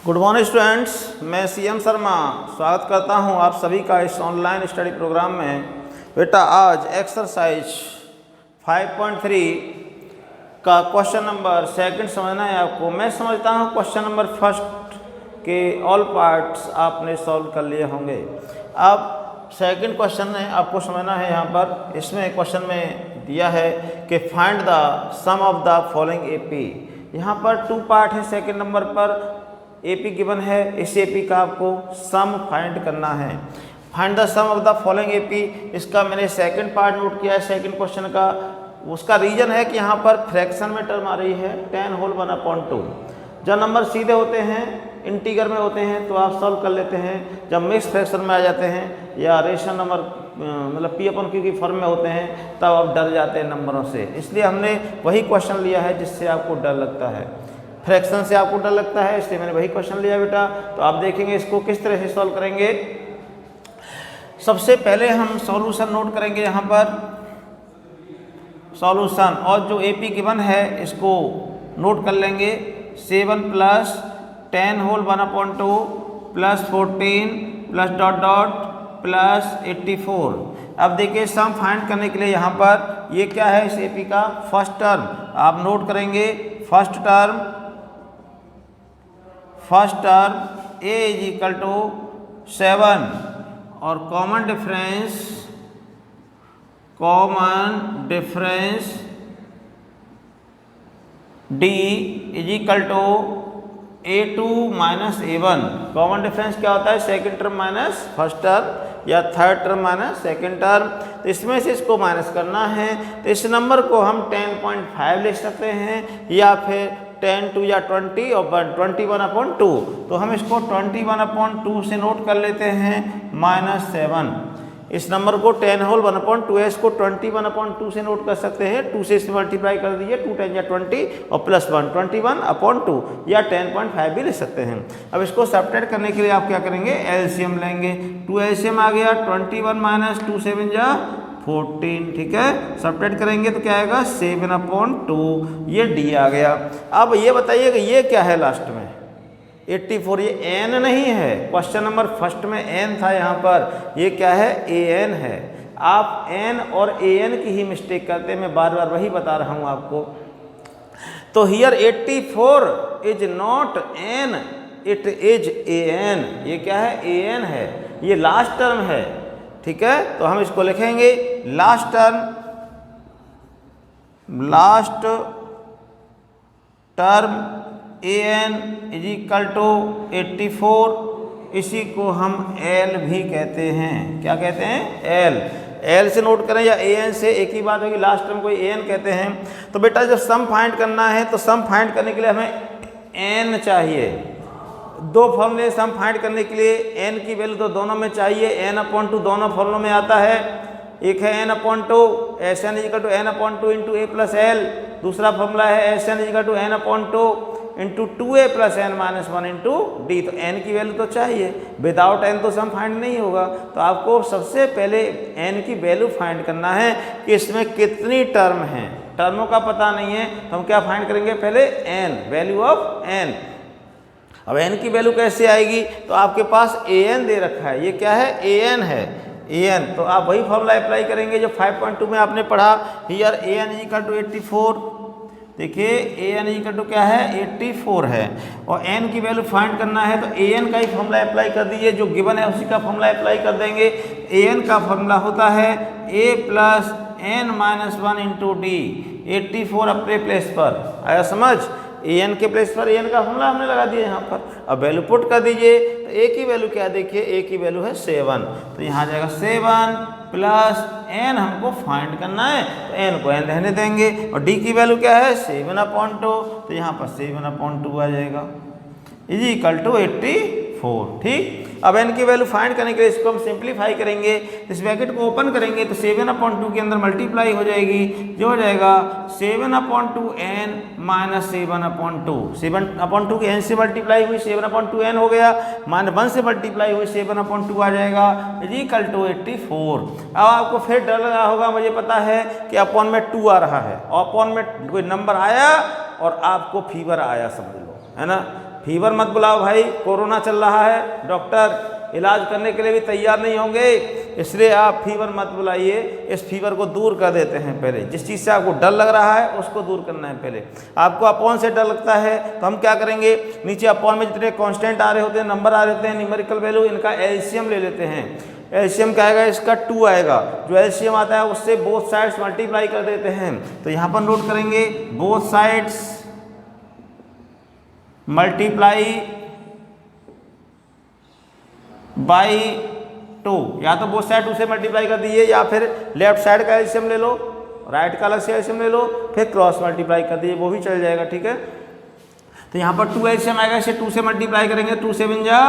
Good morning students, मैं CM Sharma स्वागत करता हूं आप सभी का इस ऑनलाइन स्टडी प्रोग्राम में। बेटा आज एक्सरसाइज 5.3 का क्वेश्चन नंबर सेकंड समझना है आपको। मैं समझता हूं क्वेश्चन नंबर फर्स्ट के ऑल पार्ट्स आपने सॉल्व कर लिए होंगे। अब सेकंड क्वेश्चन है आपको समझना है। यहाँ पर इसमें क्वेश्चन में दिया है कि find the sum of the following AP. यहाँ पर 2 पार्ट है। सेकंड नंबर पर एपी गिवन है, इस एपी का आपको सम फाइंड करना है। Find the sum of the following AP, इसका मैंने सेकंड पार्ट नोट किया है सेकंड क्वेश्चन का। उसका रीजन है कि यहाँ पर फ्रैक्शन में टर्म आ रही है 10 होल 1/2। जब नंबर सीधे होते हैं, इंटीगर में होते हैं तो आप सॉल्व कर लेते हैं। जब मिक्स फ्रैक्शन में आ जाते हैं या रेशनल नंबर मतलब P/Q की फॉर्म में होते हैं तब आप डर जाते हैं नंबरों से। इसलिए हमने वही क्वेश्चन लिया है जिससे आपको डर लगता है, फ्रैक्शन से आपको डर लगता है, इसलिए मैंने वही क्वेश्चन लिया बेटा। तो आप देखेंगे इसको किस तरह से सॉल्व करेंगे। सबसे पहले हम सॉल्यूशन नोट करेंगे यहाँ पर सॉल्यूशन, और जो एपी गिवन है इसको नोट कर लेंगे। 7 + 10 होल 1/2 + 14 + डॉट डॉट + 84। अब देखिए सम फाइंड करने के लिए यहाँ पर ये क्या है, इस एपी का फर्स्ट टर्म आप नोट करेंगे। फर्स्ट टर्म a = 7 और common difference d = a2 - a1। Common difference क्या होता है, second term minus first term या third term minus second term. तो इसमें से इसको माइनस करना है। तो इस नंबर को हम 10.5 लिख सकते हैं या फिर 10 2 या 20 और 21/2। तो हम इसको 21/2 से नोट कर लेते हैं -7। इस नंबर को 10 होल 1/2 है, इसको 21/2 से नोट कर सकते हैं। 2 से इसे मल्टीप्लाई कर दीजिए, 2 10 या 20 और +1 21/2 या 10.5 भी ले सकते हैं। अब इसको सब्ट्रैक्ट करने के लिए आप क्या करेंगे, एलसीएम लेंगे। 2 एलसीएम आ गया, 21 - 2 7 जा 14। ठीक है, सब्ट्रैक्ट करेंगे तो क्या आएगा 7/2, ये डी आ गया। अब ये बताइएगा ये क्या है लास्ट में 84, ये एन नहीं है। क्वेश्चन नंबर फर्स्ट में एन था, यहाँ पर ये क्या है एन है। आप एन और एन की ही मिस्टेक करते हैं, मैं बार बार वही बता रहा हूँ आपको। तो here 84 is not an, it is an. ये क्या है एन है, ये लास्ट टर्म है। ठीक है, तो हम इसको लिखेंगे लास्ट टर्म an = 84। इसी को हम एल भी कहते हैं। क्या कहते हैं, एल से नोट करें या एन से, एक ही बात होगी। लास्ट टर्म को एन कहते हैं। तो बेटा जब सम फाइंड करना है तो सम फाइंड करने के लिए हमें एन चाहिए। 2 फॉर्मूले सम फाइंड करने के लिए एन की वैल्यू तो दोनों में चाहिए। n/2 दोनों फॉर्मूलों में आता है। एक है n/2 Sn = n/2 × a + l। दूसरा फॉर्मूला है Sn = n/2 × 2a + n - 1 × d। तो n की वैल्यू तो चाहिए, विदाउट n तो सम फाइंड नहीं होगा। तो आपको सबसे पहले n की वैल्यू फाइंड करना है कि इसमें कितनी टर्म हैं। टर्मों का पता नहीं है तो हम क्या फाइंड करेंगे, पहले n, वैल्यू ऑफ n। अब n की वैल्यू कैसे आएगी, तो आपके पास an दे रखा है, ये क्या है an है, an। तो आप वही फॉर्मूला अप्लाई करेंगे जो 5.2 में आपने पढ़ा। Here an = 84। देखिए an = क्या है 84 है, और n की वैल्यू फाइंड करना है तो an का ही फॉर्मूला अप्लाई कर दीजिए, जो गिवन है उसी का फॉर्मूला अप्लाई कर देंगे। an का फॉर्मूला होता है a + n - 1 × d। 84 अपने प्लेस पर आया समझ, an के प्लेस पर an का फॉर्मूला हमने लगा दिया यहाँ पर। अब वैल्यू पुट कर दीजिए, तो a की वैल्यू क्या देखिए, a की वैल्यू है 7। तो यहाँ जाएगा 7 + n हमको फाइंड करना है, तो n को n रहने देंगे। और d की वैल्यू क्या है 7/2, तो यहाँ पर 7/2 आ जाएगा = 84। ठीक, अब n की वैल्यू फाइंड करने के लिए इसको हम सिंप्लीफाई करेंगे। इस ब्रैकेट को ओपन करेंगे तो 7/2 के अंदर मल्टीप्लाई हो जाएगी, जो हो जाएगा 7/2n - 7/2। 7/2 की n से मल्टीप्लाई हुई 7/2n हो गया, -1 से मल्टीप्लाई हुई 7/2 आ जाएगा = 84। अब आपको फिर डर लगा होगा, मुझे पता है कि अपॉन में 2 आ रहा है, अपॉन में कोई नंबर आया और आपको फीवर आया समझ लो, है ना। फीवर मत बुलाओ भाई, कोरोना चल रहा है, डॉक्टर इलाज करने के लिए भी तैयार नहीं होंगे, इसलिए आप फीवर मत बुलाइए। इस फीवर को दूर कर देते हैं पहले। जिस चीज़ से आपको डर लग रहा है उसको दूर करना है पहले। आपको अपॉन से डर लगता है तो हम क्या करेंगे, नीचे अपॉन में जितने कांस्टेंट आ रहे होते हैं, नंबर आ रहे होते हैं, न्यूमेरिकल वैल्यू, इनका एलसीएम ले लेते हैं। एलसीएम क्या आएगा, इसका 2 आएगा। जो एलसीएम आता है उससे बोथ साइड्स मल्टीप्लाई कर देते हैं। तो यहाँ पर नोट करेंगे बोथ साइड्स मल्टीप्लाई बाई 2, या तो बोथ साइड 2 से मल्टीप्लाई कर दीजिए, या फिर लेफ्ट साइड का एलसीएम ले लो, राइट का अलग से एलसीएम ले लो, फिर क्रॉस मल्टीप्लाई कर दीजिए, वो भी चल जाएगा। ठीक है, तो यहाँ पर 2 एलसीएम आएगा, इसे 2 से मल्टीप्लाई करेंगे, 2 7 जा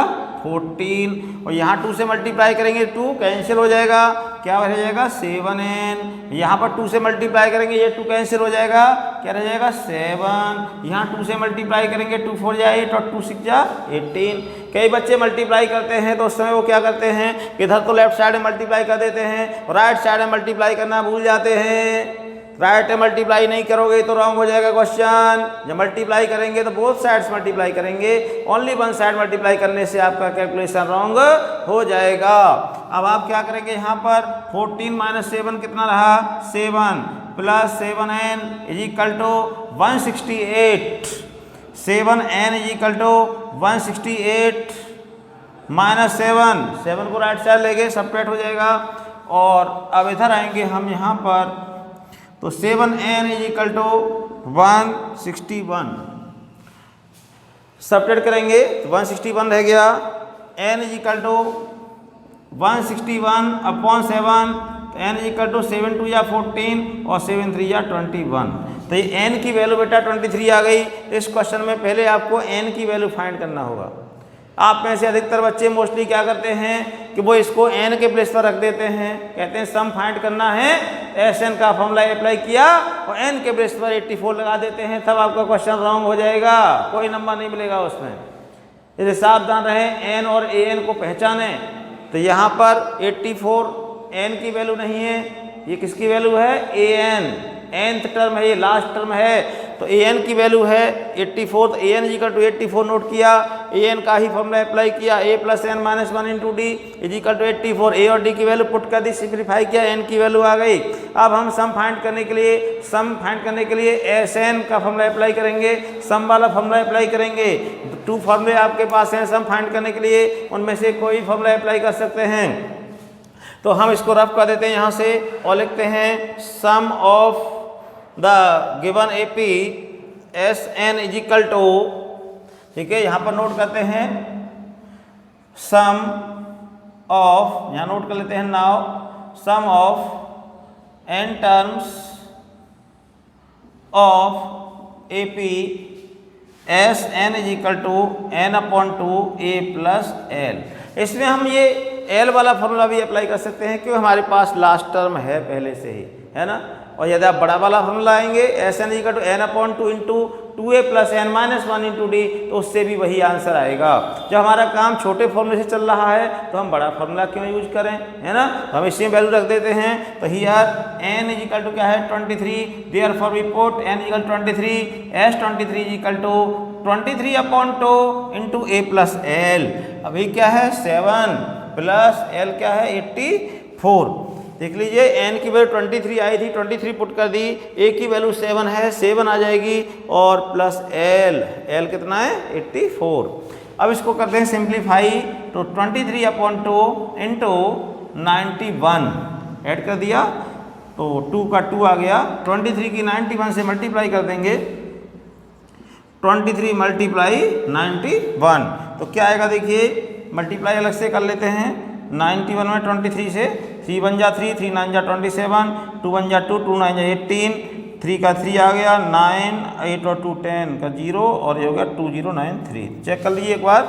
14, और यहाँ 2 से मल्टीप्लाई करेंगे 2 कैंसिल हो जाएगा, क्या रह जाएगा 7n। यहाँ पर 2 से मल्टीप्लाई करेंगे, ये 2 कैंसिल हो जाएगा, क्या रह जाएगा 7। यहाँ 2 से मल्टीप्लाई करेंगे 2 4 जा 8 और 2 6 जा 18। कई बच्चे मल्टीप्लाई करते हैं तो उस समय वो क्या करते हैं, इधर तो लेफ्ट साइड में मल्टीप्लाई कर देते हैं, राइट साइड में मल्टीप्लाई करना भूल जाते हैं। राइट में मल्टीप्लाई नहीं करोगे तो रॉन्ग हो जाएगा क्वेश्चन। जब मल्टीप्लाई करेंगे तो बोथ साइड्स मल्टीप्लाई करेंगे, ओनली वन साइड मल्टीप्लाई करने से आपका कैलकुलेशन रॉन्ग हो जाएगा। अब आप क्या करेंगे, यहाँ पर 14 - 7 कितना रहा 7 plus 7n is equal to 168। 7n is equal to 168 minus 7 को राइट साइड लेंगे, सब्ट्रैक्ट हो जाएगा। और अब इधर आएंगे हम यहाँ पर, तो 7n is equal to 161, subtract करेंगे तो 161 रह गया। n is equal to 161 upon 7, तो n इज इक्वल टू 7 2 या 14 और 7 3 या 21। तो ये n की वैल्यू बेटा 23 आ गई। इस क्वेश्चन में पहले आपको n की वैल्यू फाइंड करना होगा। आप में से अधिकतर बच्चे मोस्टली क्या करते हैं कि वो इसको n के प्लेस पर रख देते हैं, कहते हैं सम फाइंड करना है, Sn का फॉर्मूला अप्लाई किया और n के प्लेस पर 84 लगा देते हैं, तब आपका क्वेश्चन रॉन्ग हो जाएगा, कोई नंबर नहीं मिलेगा उसमें। इसलिए सावधान रहें, n और an को पहचानें। तो यहाँ पर 84 n की वैल्यू नहीं है, ये किसकी वैल्यू है an, nth टर्म है, ये लास्ट टर्म है, तो an की वैल्यू है 84। तो an इजिकल टू 84 नोट किया, an का ही फॉर्मूला अप्लाई किया, a plus n minus 1 into d is equal to 84। a और d की वैल्यू पुट कर दी, सिंप्लीफाई किया, n की वैल्यू आ गई। अब हम सम फाइंड करने के लिए Sn का फॉर्मूला अप्लाई करेंगे, सम वाला फॉर्मूला अप्लाई करेंगे। 2 फॉर्मूले आपके पास हैं सम फाइंड करने के लिए, उनमें से कोई फॉर्मूला अप्लाई कर सकते हैं। तो हम इसको रफ कर देते हैं यहाँ से और लिखते हैं sum of the given AP Sn is equal to, ठीक है, यहाँ पर नोट करते हैं सम ऑफ, यहाँ नोट कर लेते हैं now, sum of n terms of AP Sn is equal to n/2 a plus l। इसमें हम ये l वाला फॉर्मूला भी अप्लाई कर सकते हैं क्योंकि हमारे पास लास्ट टर्म है पहले से ही, है ना। और यदि आप बड़ा वाला फॉर्मूला आएंगे Sn equal to n/2 into 2a plus n minus 1 into d, तो उससे भी वही आंसर आएगा। जब हमारा काम छोटे फॉर्मूले से चल रहा है तो हम बड़ा फॉर्मूला क्यों यूज करें, है ना। तो हम इसमें वैल्यू रख देते हैं। तो here n is equal to क्या है 23, therefore we put n equal 23, S23 is equal to 23/2 into a plus l। अभी क्या है 7 प्लस l क्या है 84। देख लीजिए n की वैल्यू 23 आई थी, 23 पुट कर दी, a की वैल्यू 7 है, 7 आ जाएगी, और प्लस l कितना है 84। अब इसको करते हैं सिंप्लीफाई, तो 23/2 इंटू 91 ऐड कर दिया, तो 2 का 2 आ गया। 23 की 91 से मल्टीप्लाई कर देंगे, 23 मल्टीप्लाई 91, तो क्या आएगा देखिए, मल्टीप्लाई अलग से कर लेते हैं। 91 में 23 से 3 1 जा 3, 3 9 जा 27, 2 1 जा 2, 2 9 जा 18, 3 का 3 आ गया, 9 8 और 2 10 का 0, और ये हो गया 2093। चेक कर लीजिए एक बार,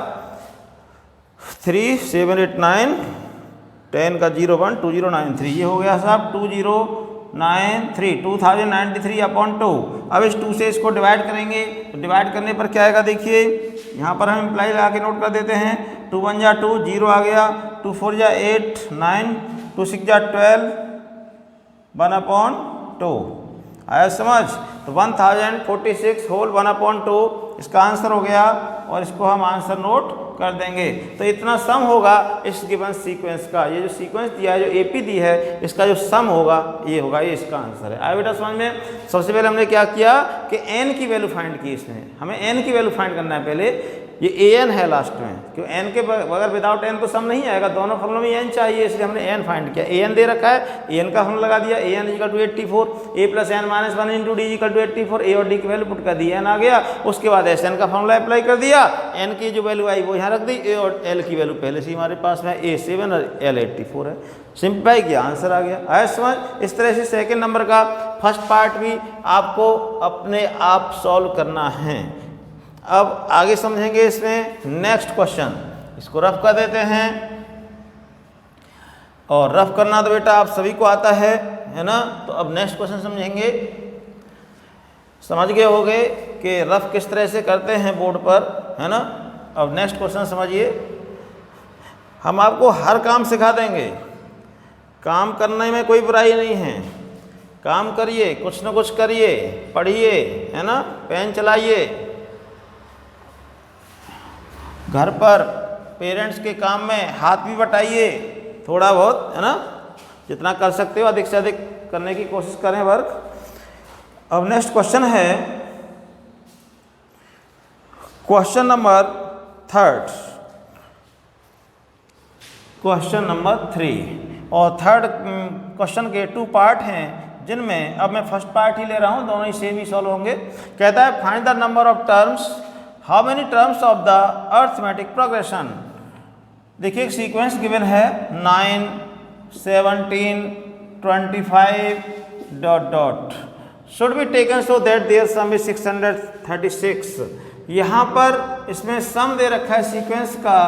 3 7 8 9 10 का 0 1 2093, ये हो गया साहब 2093, 2093/2। अब इस 2 से इसको डिवाइड करेंगे, तो डिवाइड करने पर क्या आएगा देखिए, यहाँ पर हम इम्प्लाई लगा के नोट कर देते हैं। 2 1 जा 2, 0 आ गया, 2 4 जा 8 9, 2 6 जा 12, 1/2 आया समझ। तो 1046 होल 1/2 इसका आंसर हो गया और इसको हम आंसर नोट कर देंगे। तो इतना सम होगा इस गिवन सीक्वेंस का। ये जो सीक्वेंस दिया है, जो एपी दी है, इसका जो सम होगा ये होगा, ये इसका आंसर है। आया बेटा समझ में? सबसे पहले हमने क्या किया कि एन की वैल्यू फाइंड की। इसमें हमें एन की वैल्यू फाइंड करना है। पहले ये ए एन है लास्ट में, क्यों एन के बगैर विदाउट एन तो सम नहीं आएगा, दोनों फॉर्मूलों में एन चाहिए, इसलिए हमने एन फाइंड किया। ए एन दे रखा है, ए एन का फॉर्मूला लगा दिया, a n equal to 84, a plus n minus 1 into d equal to 84, a और डी की वैल्यू पुट कर दी, एन आ गया। उसके बाद एस एन का फॉर्मूला अप्लाई कर दिया, एन की जो वैल्यू आई वो यहाँ रख दी, ए और एल की वैल्यू पहले से हमारे पास में ए 7 और एल 84 है। सिंप्लीफाई किया, आंसर आ गया। आया समझ? इस तरह से सेकेंड नंबर का फर्स्ट पार्ट भी आपको अपने आप सॉल्व करना है। अब आगे समझेंगे इसमें नेक्स्ट क्वेश्चन। इसको रफ कर देते हैं, और रफ करना तो बेटा आप सभी को आता है ना। तो अब नेक्स्ट क्वेश्चन समझेंगे। समझ गए होंगे कि रफ किस तरह से करते हैं बोर्ड पर, है ना। अब नेक्स्ट क्वेश्चन समझिए। हम आपको हर काम सिखा देंगे, काम करने में कोई बुराई नहीं है। काम करिए, कुछ न कुछ करिए, पढ़िए, है ना, पेन चलाइए। घर पर पेरेंट्स के काम में हाथ भी बटाइए थोड़ा बहुत, है ना। जितना कर सकते हो अधिक से अधिक करने की कोशिश करें वर्क। अब नेक्स्ट क्वेश्चन है क्वेश्चन नंबर 3, क्वेश्चन नंबर 3। और थर्ड क्वेश्चन के 2 पार्ट हैं, जिनमें अब मैं फर्स्ट पार्ट ही ले रहा हूँ, दोनों ही सेम ही सॉल्व होंगे। कहता है find the number of terms, how many terms of the arithmetic progression. देखिए एक सीक्वेंस गिवन है 9, 17, 25 dot dot should be taken so that their sum is 636। यहाँ पर इसमें सम दे रखा है सीक्वेंस का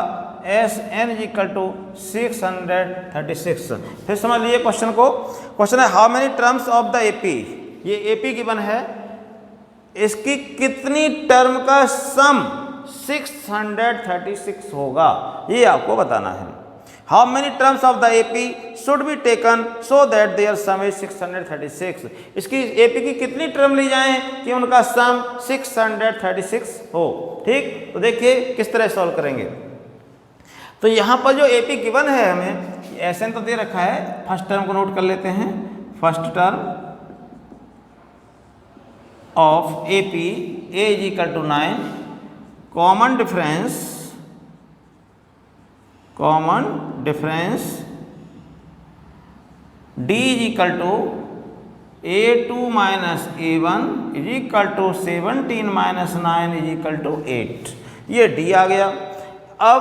S n is equal to 636। फिर समझ लिए क्वेश्चन को। क्वेश्चन है how many terms of the AP. ये एपी गिवन है, इसकी कितनी टर्म का सम 636 होगा, ये आपको बताना है। How many terms of the AP should be taken so that their sum is 636। इसकी एपी की कितनी टर्म ली जाएं कि उनका सम 636 हो। ठीक, तो देखिए किस तरह सॉल्व करेंगे। तो यहाँ पर जो एपी गिवन है हमें, एस एन तो दे रखा है। फर्स्ट टर्म को नोट कर लेते हैं। First term of AP a is equal to 9, common difference d is equal to A2 minus A1 is equal to 17 minus 9 is equal to 8। ये डी आ गया। अब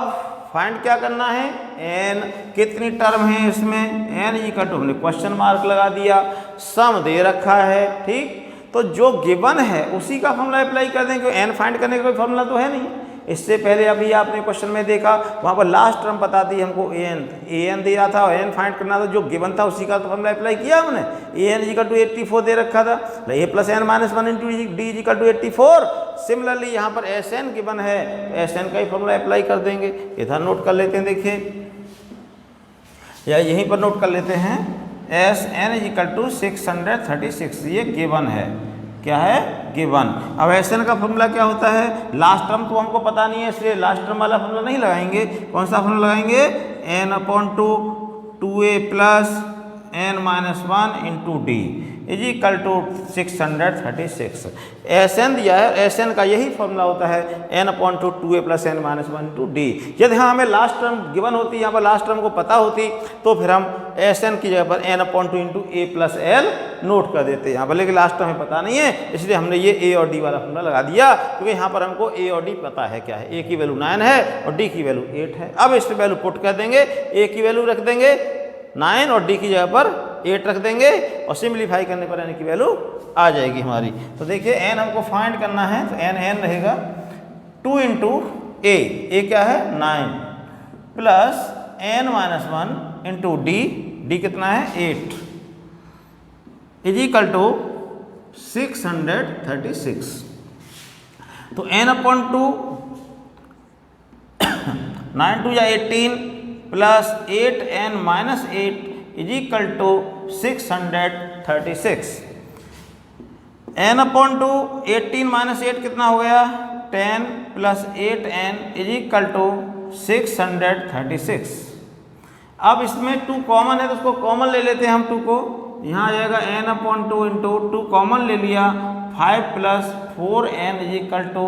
फाइंड क्या करना है, एन कितनी टर्म है इसमें, एन इज इक्वल टू, हमने क्वेश्चन मार्क लगा दिया, सम दे रखा है। ठीक, तो जो गिवन है उसी का फॉर्मूला अप्लाई कर दें, क्योंकि एन फाइंड करने का कोई फॉर्मूला तो है नहीं। इससे पहले अभी आपने क्वेश्चन में देखा, वहाँ पर लास्ट टर्म बताती हमको ए एन दिया था और एन फाइंड करना था, जो गिवन था उसी का तो फॉर्मूला अप्लाई किया हमने। ए एन इक्वल टू 84 दे रखा था, a plus n minus 1 into d equal to 84। Similarly यहाँ पर एस एन गिवन है, एस एन का ही फॉर्मूला अप्लाई कर देंगे। इधर नोट कर लेते हैं, देखिए, या यहीं पर नोट कर लेते हैं। S n is equal to 636, ये गिवन है। क्या है, गिवन। अब एस एन का फॉर्मूला क्या होता है, लास्ट टर्म तो हमको पता नहीं है, इसलिए लास्ट टर्म वाला फॉर्मूला नहीं लगाएंगे। कौन सा फॉर्मूला लगाएंगे, n upon two 2a plus n minus 1 into d is equal to 636। S n दिया है, एस एन का यही फॉर्मूला होता है, n upon two 2a plus n minus 1 into d. यदि हाँ हमें लास्ट टर्म गिवन होती, यहाँ पर लास्ट टर्म को पता होती, तो फिर हम एस एन की जगह पर एन अपॉन टू इंटू ए प्लस एल नोट कर देते हैं यहाँ पर, लेकिन लास्ट टर्म हमें पता नहीं है, इसलिए हमने ये ए और डी वाला फॉर्मूला लगा दिया, क्योंकि यहाँ पर हमको ए और डी पता है क्या है। ए की वैल्यू 9 है और डी की वैल्यू 8 है। अब इस वैल्यू पुट कर देंगे, ए की वैल्यू रख देंगे 9 और डी की जगह पर 8 रख देंगे, और सिंप्लीफाई करने पर एन की वैल्यू आ जाएगी हमारी। तो देखिए एन हमको फाइंड करना है, तो एन रहेगा 2 इंटू ए क्या है 9 plus n minus 1 into d कितना है 8 इज इक्वल टू 636। तो एन अपॉन टू 9 टू या 18 plus 8 n minus 8 is equal to 636। N upon two 18 minus 8 कितना हो गया 10 plus 8n is equal to 636। अब इसमें 2 कॉमन है तो उसको कॉमन ले लेते हैं हम 2 को, यहाँ आ जाएगा n/2 इंटू 2 कॉमन ले लिया, 5 plus 4n is equal to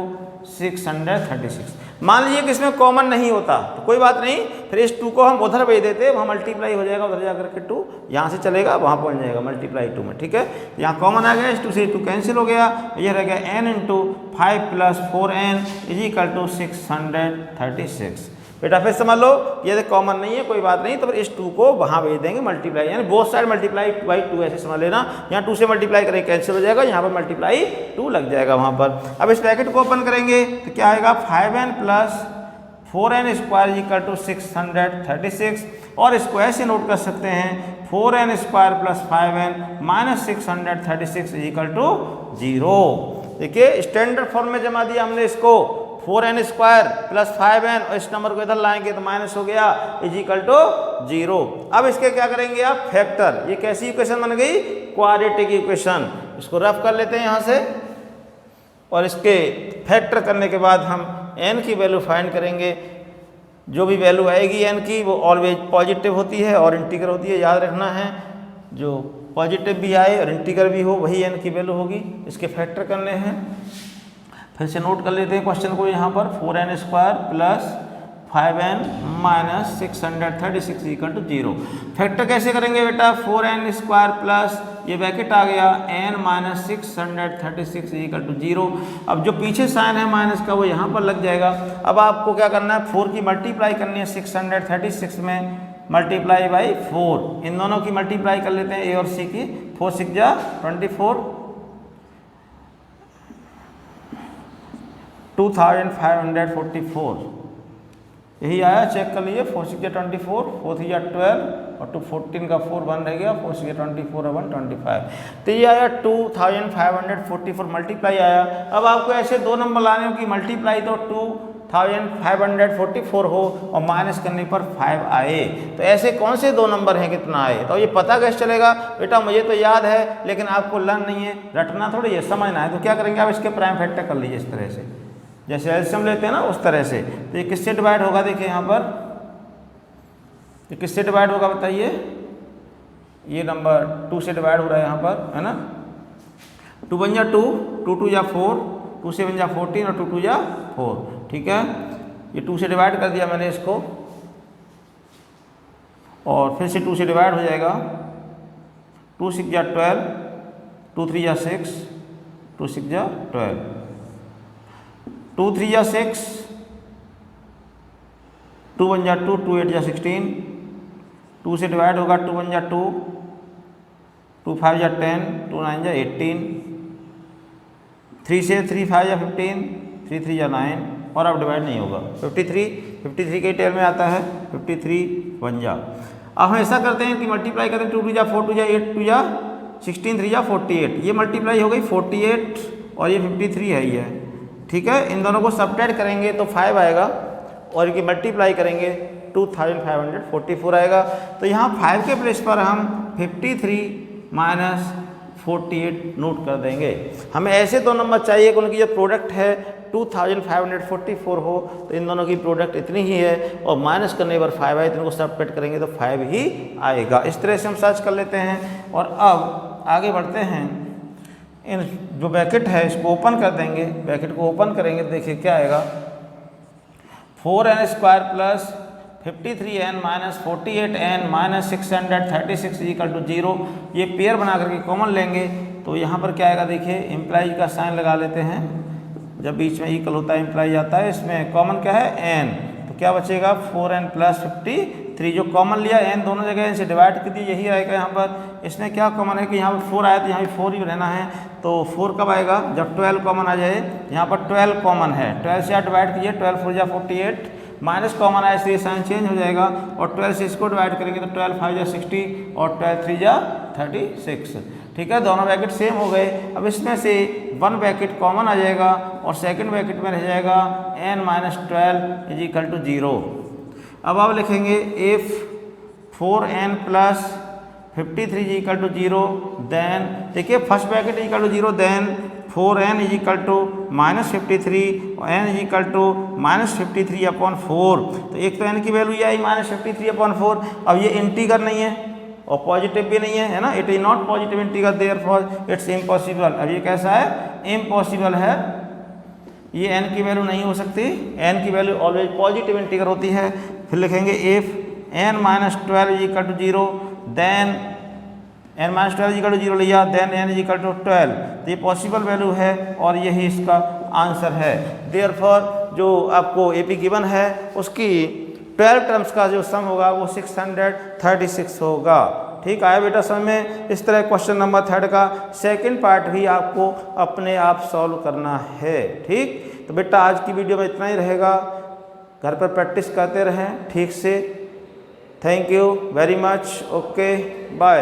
636। मान लीजिए कि इसमें कॉमन नहीं होता तो कोई बात नहीं, फिर इस 2 को हम उधर भेज देते, वहाँ मल्टीप्लाई हो जाएगा, उधर जाकर के 2 यहाँ से चलेगा वहाँ पहुँच जाएगा मल्टीप्लाई 2 में, ठीक है। यहाँ कॉमन आ गया, इस 2 से 2 कैंसिल हो गया, ये रह गया n into 5 plus 4n is equal to 636। बेटा फिर समझ लो ये कॉमन नहीं है, कोई बात नहीं, तो फिर इस 2 को वहाँ भेज देंगे मल्टीप्लाई, यानी बोथ साइड मल्टीप्लाई बाई 2 ऐसे समझ लेना। यहाँ 2 से मल्टीप्लाई करेंगे कैंसिल हो जाएगा, यहाँ पर मल्टीप्लाई 2 लग जाएगा वहाँ पर। अब इस ब्रैकेट को ओपन करेंगे तो क्या आएगा, 5n plus 4n square equal to 636, और इसको ऐसे नोट कर सकते हैं 4n square plus 5n minus 636 equal to 0। देखिए स्टैंडर्ड फॉर्म में जमा दिया हमने इसको, 4n स्क्वायर प्लस 5n, और इस नंबर को इधर लाएंगे तो माइनस हो गया इज इक्वल टू 0। अब इसके क्या करेंगे आप, फैक्टर। ये कैसी इक्वेशन बन गई, क्वाड्रेटिक इक्वेशन। इसको रफ कर लेते हैं यहाँ से, और इसके फैक्टर करने के बाद हम n की वैल्यू फाइंड करेंगे। जो भी वैल्यू आएगी n की वो ऑलवेज पॉजिटिव होती है और इंटीगर होती है, याद रखना है। जो पॉजिटिव भी आए और इंटीगर भी हो वही n की वैल्यू होगी। इसके फैक्टर करने हैं, फिर से नोट कर लेते हैं क्वेश्चन को यहाँ पर, 4n square plus 5n minus 636 equal to 0। Factor कैसे करेंगे बेटा, 4n स्क्वायर प्लस ये ब्रैकेट आ गया n माइनस 636 इक्वल टू 0। अब जो पीछे साइन है माइनस का वो यहाँ पर लग जाएगा। अब आपको क्या करना है, 4 की मल्टीप्लाई करनी है 636 में, मल्टीप्लाई बाई 4, इन दोनों की मल्टीप्लाई कर लेते हैं a और c की, 4 6 जा 24, 2544 यही आया, चेक कर लीजिए। 4 6 24, 4 3 12, और 2 14 का 4 1 रह गया, 4 6 24 और 1 25, तो ये आया 2544 मल्टीप्लाई आया। अब आपको ऐसे 2 नंबर लाने हो कि मल्टीप्लाई तो 2544 हो और माइनस करने पर 5 आए, तो ऐसे कौन से 2 नंबर हैं, कितना आए, तो ये पता कैसे चलेगा बेटा, मुझे तो याद है लेकिन आपको लर्न नहीं है, रटना थोड़ी है, समझना है। तो क्या करेंगे आप, इसके प्राइम फैक्टर कर लीजिए इस तरह से, जैसे एलसीएम लेते हैं ना उस तरह से। तो ये किससे डिवाइड होगा, देखिए यहाँ पर ये किससे डिवाइड होगा बताइए, ये नंबर 2 से डिवाइड हो रहा है यहाँ पर, है ना। 2 1 जा 2, 2 2 जा 4, 2 7 जा 14 और 2 2 जा 4, ठीक है। ये 2 से डिवाइड कर दिया मैंने इसको, और फिर से 2 से डिवाइड हो जाएगा, 2 6 जा 12, 2 3 जा 6, 2 6 जा 12, 2 3 जा 6, 2 1 जा 2, 2 8 जा 16, 2 से डिवाइड होगा, 2 1 जा 2, 2 5 जा 10, 2 9 जा 18, 3 से 3 5 जा 15, 3 3 जा 9, और अब डिवाइड नहीं होगा। 53 के टेल में आता है, 53 1 जा। अब हम ऐसा करते हैं कि मल्टीप्लाई करते हैं, 2 2 जा 4, 2 जा 8, 2 जा 16, 3 जा 48, ये मल्टीप्लाई हो गई 48 और ये 53 है ये, ठीक है। इन दोनों को सब्ट्रैक्ट करेंगे तो 5 आएगा, और इनकी मल्टीप्लाई करेंगे 2544 आएगा। तो यहाँ 5 के प्लेस पर हम 53 माइनस 48 नोट कर देंगे। हमें ऐसे 2 नंबर चाहिए कि उनकी जो प्रोडक्ट है 2544 हो, तो इन दोनों की प्रोडक्ट इतनी ही है, और माइनस करने पर 5 आए, तो इनको सब्ट्रैक्ट करेंगे तो 5 ही आएगा। इस तरह से हम सर्च कर लेते हैं। और अब आगे बढ़ते हैं, इन जो ब्रैकेट है इसको ओपन कर देंगे, ब्रैकेट को ओपन करेंगे तो देखिए क्या आएगा, 4n square plus 53n minus 48n minus 636 equal to 0। ये पेयर बना करके कॉमन लेंगे तो यहाँ पर क्या आएगा, देखिए इम्प्लाई का साइन लगा लेते हैं, जब बीच में इक्वल होता है इम्प्लाई आता है, इसमें कॉमन क्या है n, तो क्या बचेगा 4n प्लस 53, जो कॉमन लिया n दोनों जगह n से डिवाइड कर दिए, यही आएगा यहाँ पर। इसमें क्या कॉमन है कि यहाँ पर 4 आया तो यहाँ भी 4 ही रहना है, तो 4 कब आएगा, जब 12 कॉमन आ जाए। यहाँ पर 12 कॉमन है, 12 से आप डिवाइड कीजिए, 12 4 जा 48, माइनस कॉमन आया इसलिए साइन चेंज हो जाएगा, और 12 से इसको डिवाइड करेंगे तो 12 5 जा 60 और 12 3 जा 36, ठीक है। दोनों ब्रैकेट सेम हो गए। अब इसमें से 1 ब्रैकेट कॉमन आ जाएगा और सेकंड ब्रैकेट में रह जाएगा n minus 12 is equal to 0। अब आप लिखेंगे if 4n plus 53 is equal to 0, then देखिए first bracket equal to 0, then 4n is equal to -53 और n इज इक्वल टू -53/4। तो एक तो n की वैल्यू ये आई -53/4। अब ये इंटीगर नहीं है और पॉजिटिव भी नहीं है ना, it is not positive integer, therefore it's impossible. अब ये कैसा है, इम्पॉसिबल है, ये n की वैल्यू नहीं हो सकती, n की वैल्यू ऑलवेज पॉजिटिव इंटीगर होती है। फिर लिखेंगे if n - 12 is equal to 0 then n - 12 is equal to 0 लिया, then n is equal to 12। तो ये पॉसिबल वैल्यू है और यही इसका आंसर है। देयरफॉर जो आपको AP गिवन है उसकी 12 टर्म्स का जो सम होगा वो 636 होगा। ठीक आया बेटा समझ में। इस तरह क्वेश्चन नंबर 3 का सेकंड पार्ट भी आपको अपने आप सॉल्व करना है। ठीक, तो बेटा आज की वीडियो में इतना ही रहेगा, घर पर प्रैक्टिस करते रहें ठीक से। Thank you very much, okay bye.